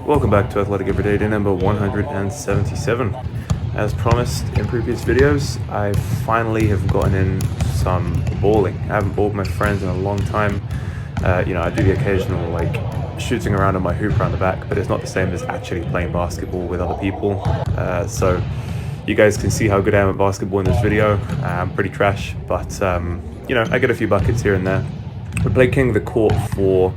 Welcome back to Athletic Everyday, day number 177. As promised in previous videos, I finally have gotten in some balling. I haven't balled with my friends in a long time. I do the occasional shooting around on my hoop around the back, but it's not the same as actually playing basketball with other people. So you guys can see how good I am at basketball in this video. I'm pretty trash, but I get a few buckets here and there. We played King of the Court for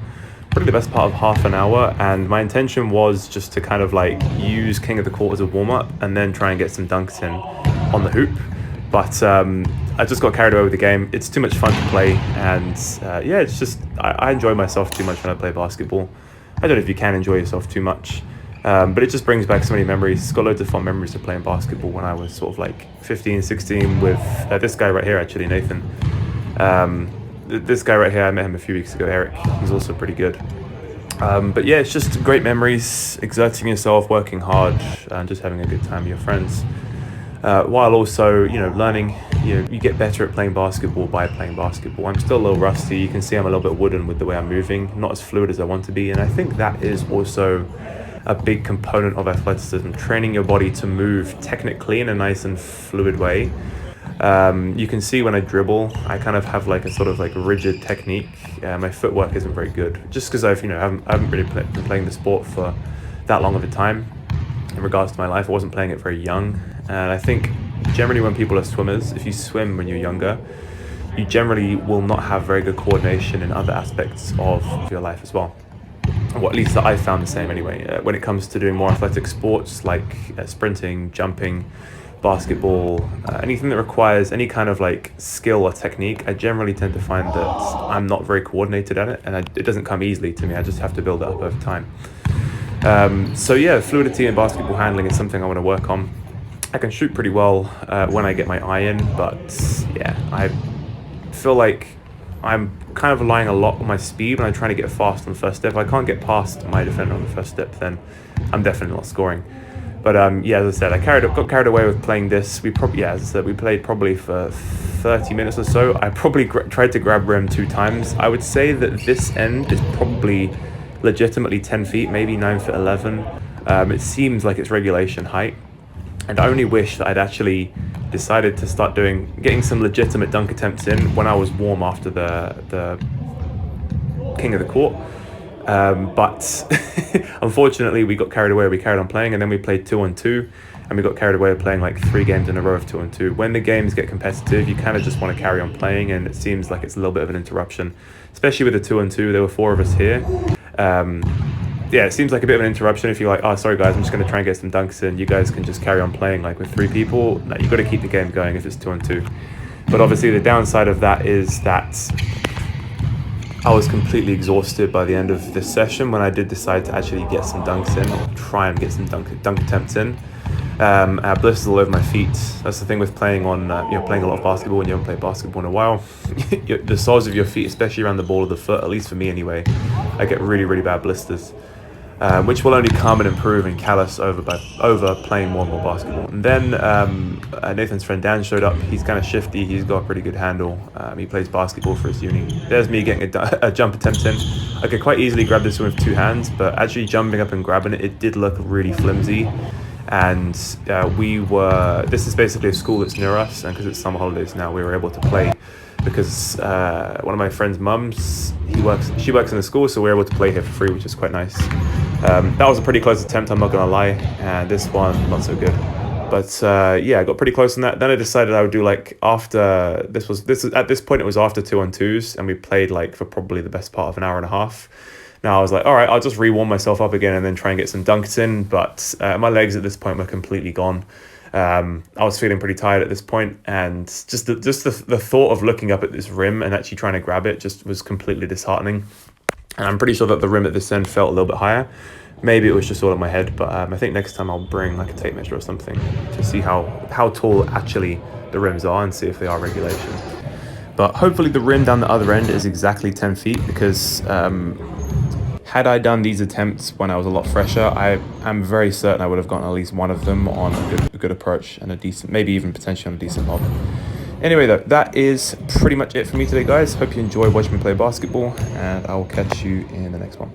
probably the best part of half an hour, and my intention was just to kind of use King of the Court as a warm-up and then try and get some dunks in on the hoop. But I just got carried away with the game. It's too much fun to play, and it's just I enjoy myself too much when I play basketball. I don't know if you can enjoy yourself too much, but it just brings back so many memories. It's got loads of fun memories of playing basketball when I was sort of 15, 16 with this guy right here, actually, Nathan. This guy right here, I met him a few weeks ago, Eric. He's also pretty good. But yeah, it's just great memories, exerting yourself, working hard, and just having a good time with your friends. While also, learning, you get better at playing basketball by playing basketball. I'm still a little rusty. You can see I'm a little bit wooden with the way I'm moving, not as fluid as I want to be. And I think that is also a big component of athleticism, training your body to move technically in a nice and fluid way. You can see when I dribble, I kind of have a sort of rigid technique. My footwork isn't very good, just because I haven't really been playing the sport for that long of a time. In regards to my life, I wasn't playing it very young, and I think generally when people are swimmers, if you swim when you're younger, you generally will not have very good coordination in other aspects of your life as well. Well, at least I found the same anyway. When it comes to doing more athletic sports like sprinting, jumping, basketball, anything that requires any kind of skill or technique, I generally tend to find that I'm not very coordinated at it, and it doesn't come easily to me. I just have to build it up over time. Fluidity and basketball handling is something I want to work on. I can shoot pretty well when I get my eye in, but yeah, I feel like I'm kind of relying a lot on my speed when I'm trying to get fast on the first step. If I can't get past my defender on the first step, then I'm definitely not scoring. But as I said, I got carried away with playing this. We played probably for 30 minutes or so. I probably tried to grab rim 2 times. I would say that this end is probably legitimately 10 feet, maybe 9 foot 11. It seems like it's regulation height. And I only wish that I'd actually decided to start getting some legitimate dunk attempts in when I was warm after the King of the Court. But unfortunately we got carried away. We carried on playing, and then we played 2-on-2, and we got carried away playing 3 games in a row of 2-on-2. When the games get competitive, you kind of just want to carry on playing, and it seems like it's a little bit of an interruption, especially with the 2-on-2. There were 4 of us here. It seems like a bit of an interruption if you're like, oh, sorry guys, I'm just going to try and get some dunks in. You guys can just carry on playing with 3 people. No, you've got to keep the game going if it's 2-on-2. But obviously the downside of that is that I was completely exhausted by the end of this session when I did decide to actually get some dunks in, or try and get some dunk attempts in. I had blisters all over my feet. That's the thing with playing on, playing a lot of basketball when you haven't played basketball in a while. The soles of your feet, especially around the ball of the foot, at least for me anyway, I get really, really bad blisters. Which will only come and improve and callous over playing more and more basketball. And then Nathan's friend Dan showed up. He's kind of shifty. He's got a pretty good handle. He plays basketball for his uni. There's me getting a jump attempt in. I could quite easily grab this one with 2 hands, but actually jumping up and grabbing it did look really flimsy. And this is basically a school that's near us, and because it's summer holidays now, we were able to play because one of my friend's mums, she works in the school, so we were able to play here for free, which is quite nice. That was a pretty close attempt, I'm not gonna lie, and this one not so good. But I got pretty close on that. Then I decided I would do after at this point it was after 2-on-2s, and we played for probably the best part of an hour and a half. Now I was like, all right, I'll just re-warm myself up again and then try and get some dunks in. But my legs at this point were completely gone. I was feeling pretty tired at this point, and just the thought of looking up at this rim and actually trying to grab it just was completely disheartening. And I'm pretty sure that the rim at this end felt a little bit higher. Maybe it was just all in my head, but I think next time I'll bring a tape measure or something to see how tall actually the rims are and see if they are regulation. But hopefully the rim down the other end is exactly 10 feet because had I done these attempts when I was a lot fresher, I'm very certain I would have gotten at least one of them on a good approach and a decent, maybe even potentially on a decent lob. Anyway, though, that is pretty much it for me today, guys. Hope you enjoyed watching me play basketball, and I will catch you in the next one.